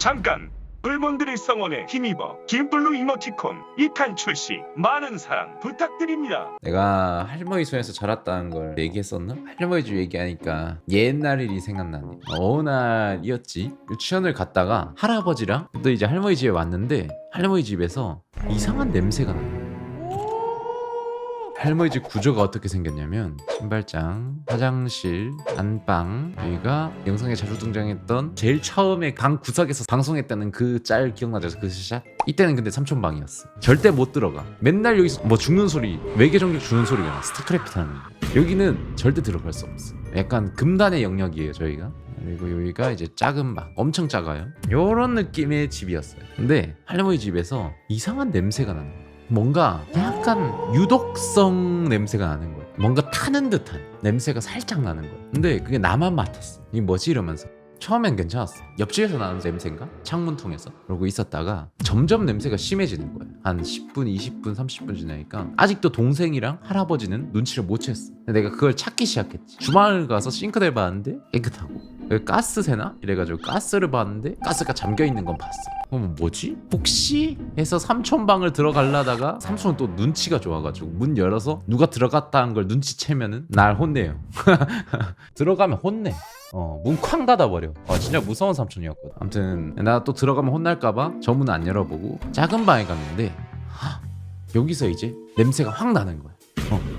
잠깐! 불몬들의 성원에 힘입어 김블루 이모티콘 2탄 출시 많은 사랑 부탁드립니다. 내가 할머니 손에서 자랐다는 걸 얘기했었나? 할머니 집 얘기하니까 옛날 일이 생각나네. 어느 날이었지? 유치원을 갔다가 할아버지랑 또 이제 할머니 집에 왔는데 할머니 집에서 이상한 냄새가 나요. 할머니 집 구조가 어떻게 생겼냐면 신발장, 화장실, 안방, 여기가 영상에 자주 등장했던 제일 처음에 방 구석에서 방송했다는 그 짤 기억나죠? 그 샷? 이때는 근데 삼촌방이었어. 절대 못 들어가. 맨날 여기서 뭐 죽는 소리, 외계정력 죽는 소리가 나. 스타크래프트 하는 거. 여기는 절대 들어갈 수 없어. 약간 금단의 영역이에요 저희가. 그리고 여기가 이제 작은 방, 엄청 작아요. 요런 느낌의 집이었어요. 근데 할머니 집에서 이상한 냄새가 나는 거야. 뭔가 약간 유독성 냄새가 나는 거야. 뭔가 타는 듯한 냄새가 살짝 나는 거야. 근데 그게 나만 맡았어. 이게 뭐지 이러면서 처음엔 괜찮았어. 옆집에서 나는 냄새인가? 창문 통해서 그러고 있었다가 점점 냄새가 심해지는 거야. 한 10분, 20분, 30분 지나니까 아직도 동생이랑 할아버지는 눈치를 못 챘어. 근데 내가 그걸 찾기 시작했지. 주방을 가서 싱크대를 봤는데 깨끗하고 가스 새나? 이래가지고 가스를 봤는데 가스가 잠겨있는 건 봤어. 그럼 뭐지? 혹시? 해서 삼촌방을 들어가려다가 삼촌은 또 눈치가 좋아가지고 문 열어서 누가 들어갔다는 걸 눈치채면은 날 혼내요. 들어가면 혼내. 문 쾅 닫아버려. 진짜 무서운 삼촌이었거든. 아무튼 나 또 들어가면 혼날까봐 저 문 안 열어보고 작은 방에 갔는데 여기서 이제 냄새가 확 나는 거야.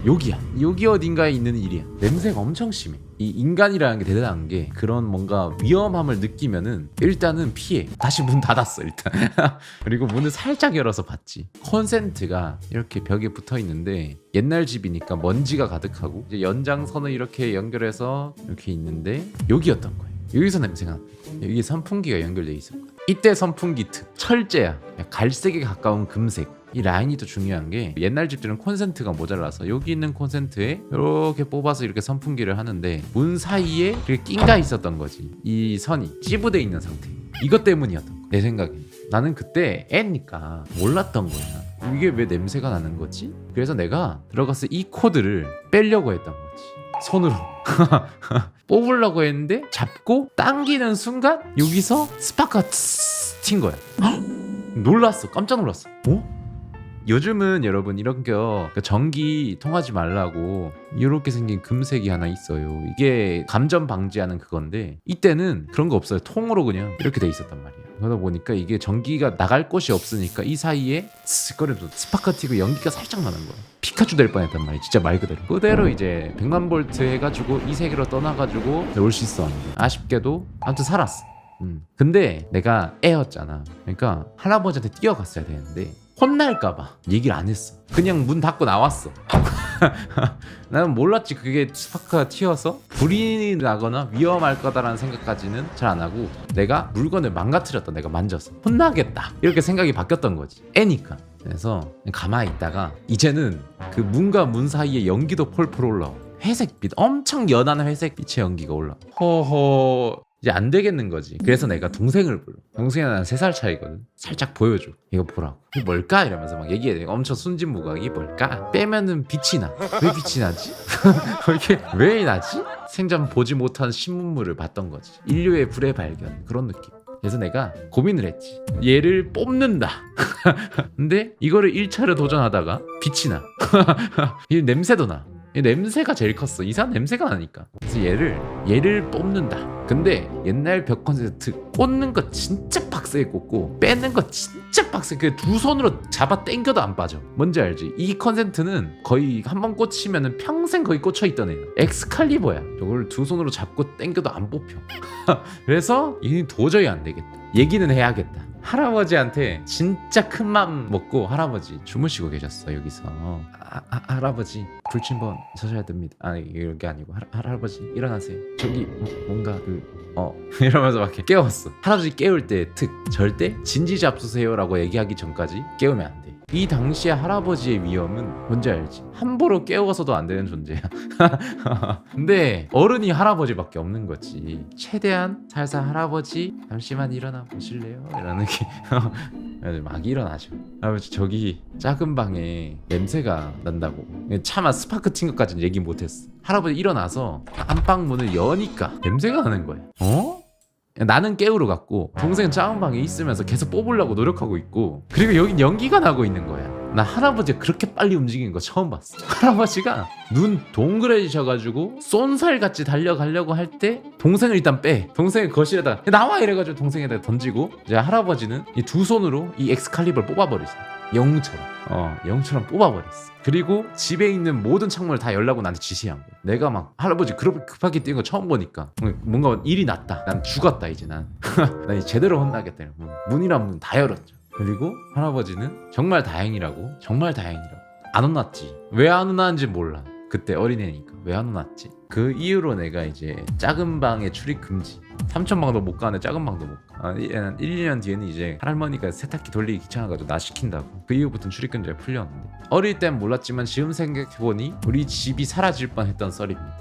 여기야. 여기 어딘가에 있는 일이야. 냄새가 엄청 심해. 이 인간이라는 게 대단한 게 그런 뭔가 위험함을 느끼면은 일단은 피해. 다시 문 닫았어 일단. 그리고 문을 살짝 열어서 봤지. 콘센트가 이렇게 벽에 붙어 있는데 옛날 집이니까 먼지가 가득하고 이제 연장선을 이렇게 연결해서 이렇게 있는데 여기였던 거예요. 여기서 냄새가 났던 거예요. 여기에 선풍기가 연결돼 있었거든. 이때 선풍기 특 철제야. 갈색에 가까운 금색. 이 라인이 또 중요한 게 옛날 집들은 콘센트가 모자라서 여기 있는 콘센트에 이렇게 뽑아서 이렇게 선풍기를 하는데 문 사이에 이렇게 낀가 있었던 거지. 이 선이 찌부돼 있는 상태. 이것 때문이었던 거야. 내 생각에. 나는 그때 애니까 몰랐던 거야. 이게 왜 냄새가 나는 거지? 그래서 내가 들어가서 이 코드를 빼려고 했던 거지. 손으로. 뽑으려고 했는데 잡고 당기는 순간 여기서 스파크가 튄 거야. 놀랐어. 깜짝 놀랐어. 요즘은 여러분 이런 거 전기 통하지 말라고 이렇게 생긴 금색이 하나 있어요. 이게 감전 방지하는 그건데 이때는 그런 거 없어요. 통으로 그냥 이렇게 돼 있었단 말이야. 그러다 보니까 이게 전기가 나갈 곳이 없으니까 이 사이에 스거려도 스파크 튀고 연기가 살짝 나는 거야. 피카츄 될 뻔했단 말이야. 진짜 말 그대로. 그대로 이제 100만 볼트 해가지고 이 세계로 떠나가지고 올 수 있었는데 아쉽게도 아무튼 살았어. 근데 내가 애였잖아. 그러니까 할아버지한테 뛰어갔어야 되는데 혼날까봐 얘기를 안 했어. 그냥 문 닫고 나왔어. 나는 몰랐지 그게 스파크가 튀어서 불이 나거나 위험할 거다라는 생각까지는 잘 안 하고 내가 물건을 망가뜨렸다. 내가 만져서 혼나겠다 이렇게 생각이 바뀌었던 거지. 애니까. 그래서 가만히 있다가 이제는 그 문과 문 사이에 연기도 폴폴 올라와. 회색빛, 엄청 연한 회색빛의 연기가 올라와. 허허 이제 안 되겠는 거지. 그래서 내가 동생을 불러. 동생이랑 난 3살 차이거든. 살짝 보여줘. 이거 보라고. 이게 뭘까? 이러면서 막 얘기해. 엄청 순진무구하게. 이게 뭘까? 빼면은 빛이 나. 왜 빛이 나지? 이게 왜 나지? 생전 보지 못한 신문물을 봤던 거지. 인류의 불의 발견. 그런 느낌. 그래서 내가 고민을 했지. 얘를 뽑는다. 근데 이거를 1차를 도전하다가 빛이 나. 이 냄새도 나. 이 냄새가 제일 컸어. 이상한 냄새가 나니까. 그래서 얘를 뽑는다. 근데 옛날 벽 콘센트 꽂는 거 진짜 빡세게 꽂고 빼는 거 진짜 빡세게 두 손으로 잡아 당겨도 안 빠져. 뭔지 알지? 이 콘센트는 거의 한번 꽂히면 평생 거의 꽂혀있던 애야. 엑스칼리버야. 저걸 두 손으로 잡고 당겨도 안 뽑혀. 그래서 이게 도저히 안 되겠다. 얘기는 해야겠다. 할아버지한테 진짜 큰 맘 먹고 할아버지 주무시고 계셨어 여기서. 할아버지 불침번 서셔야 됩니다. 이런 게 아니고 할아버지 일어나세요. 저기 뭔가 이러면서 막 깨웠어. 할아버지 깨울 때 절대 진지 잡수세요라고 얘기하기 전까지 깨우면 안 돼. 이 당시에 할아버지의 위험은 뭔지 알지? 함부로 깨워서도 안 되는 존재야. 근데 어른이 할아버지밖에 없는 거지. 최대한 살살 할아버지 잠시만 일어나 보실래요? 이러는 게 막 일어나죠. 할아버지 저기 작은 방에 냄새가 난다고. 차마 스파크 튄 것까지는 얘기 못했어. 할아버지 일어나서 안방 문을 여니까 냄새가 나는 거야. 나는 깨우러 갔고 동생은 작은 방에 있으면서 계속 뽑으려고 노력하고 있고, 그리고 여긴 연기가 나고 있는 거야. 나 할아버지가 그렇게 빨리 움직이는 거 처음 봤어. 할아버지가 눈 동그래지셔가지고 쏜살같이 달려가려고 할 때 동생을 일단 빼. 동생을 거실에다가 야, 나와 이래가지고 동생에다 던지고, 이제 할아버지는 이 두 손으로 이 엑스칼리버를 뽑아버렸어. 영웅처럼 뽑아버렸어. 그리고 집에 있는 모든 창문을 다 열라고 나한테 지시한 거야. 내가 막 할아버지 그렇게 급하게 뛰는 거 처음 보니까 뭔가 일이 났다. 난 죽었다 이제 난. 난 이제 제대로 혼나겠다. 문이란 문 다 열었죠. 그리고 할아버지는 정말 다행이라고 안 혼났지. 왜 안 혼났는지 몰라. 그때 어린애니까 왜 안 혼났지. 그 이후로 내가 이제 작은 방에 출입 금지, 삼촌 방도 못 가는데 작은 방도 못 가. 1, 2년 뒤에는 이제 할머니가 세탁기 돌리기 귀찮아가지고 나 시킨다고. 그 이후부터는 출입 금지가 풀렸는데, 어릴 땐 몰랐지만 지금 생각해보니 우리 집이 사라질 뻔했던 썰입니다.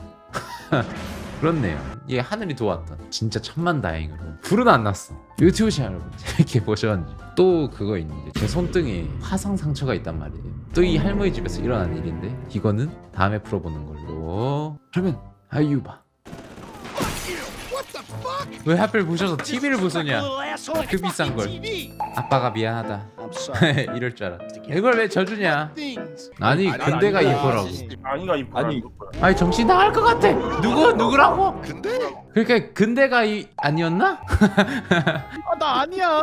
그렇네요. 이게 하늘이 도왔던 진짜 천만다행으로 불은 안 났어. 유튜브 채널 재밌게 보셨는지. 또 그거 있는데 제 손등에 화상 상처가 있단 말이에요. 또 이 할머니 집에서 일어난 일인데 이거는 다음에 풀어보는 걸로. 그러면 아유바 왜 하필 보셔서 TV를 보소냐. 그 비싼 걸. 아빠가 미안하다. 이럴 줄 알았다. 이걸 왜 져주냐. 아니 근데가 예뻐라고. 아니가 이뻐. 아니 정신 나갈 것 같아. 누구라고? 근데 그러니까 근데가 아니었나? 나 아니야.